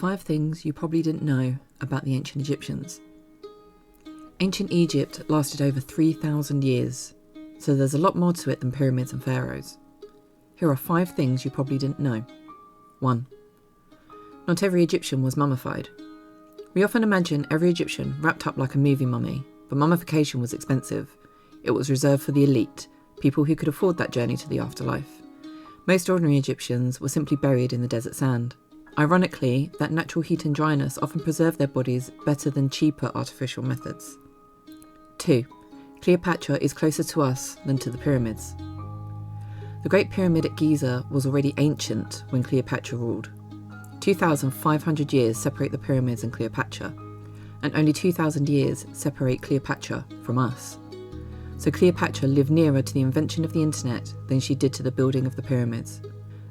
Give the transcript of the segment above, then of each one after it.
5 things you probably didn't know about the ancient Egyptians. Ancient Egypt lasted over 3,000 years, so there's a lot more to it than pyramids and pharaohs. Here are 5 things you probably didn't know. 1. Not every Egyptian was mummified. We often imagine every Egyptian wrapped up like a movie mummy, but mummification was expensive. It was reserved for the elite, people who could afford that journey to the afterlife. Most ordinary Egyptians were simply buried in the desert sand. Ironically, that natural heat and dryness often preserved their bodies better than cheaper artificial methods. 2. Cleopatra is closer to us than to the pyramids. The Great Pyramid at Giza was already ancient when Cleopatra ruled. 2,500 years separate the pyramids and Cleopatra, and only 2,000 years separate Cleopatra from us. So Cleopatra lived nearer to the invention of the internet than she did to the building of the pyramids.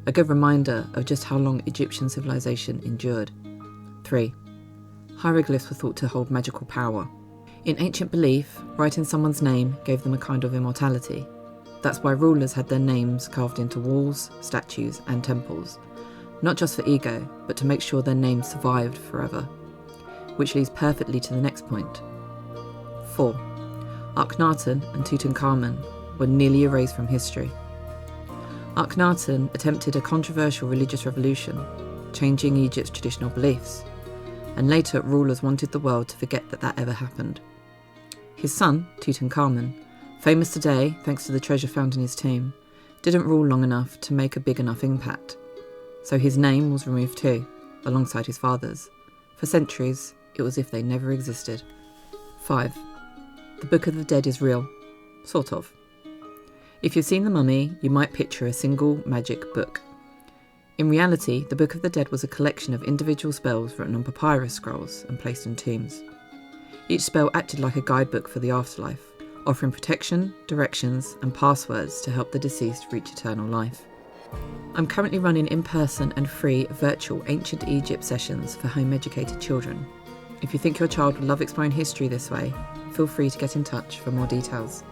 A good reminder of just how long Egyptian civilization endured. 3. Hieroglyphs were thought to hold magical power. In ancient belief, writing someone's name gave them a kind of immortality. That's why rulers had their names carved into walls, statues, and temples, not just for ego, but to make sure their names survived forever. Which leads perfectly to the next point. 4. Akhenaten and Tutankhamun were nearly erased from history. Akhenaten attempted a controversial religious revolution, changing Egypt's traditional beliefs, and later rulers wanted the world to forget that ever happened. His son, Tutankhamun, famous today thanks to the treasure found in his tomb, didn't rule long enough to make a big enough impact, so his name was removed too, alongside his father's. For centuries, it was as if they never existed. 5. The Book of the Dead is real. Sort of. If you've seen The Mummy, you might picture a single magic book. In reality, the Book of the Dead was a collection of individual spells written on papyrus scrolls and placed in tombs. Each spell acted like a guidebook for the afterlife, offering protection, directions, and passwords to help the deceased reach eternal life. I'm currently running in-person and free virtual Ancient Egypt sessions for home-educated children. If you think your child would love exploring history this way, feel free to get in touch for more details.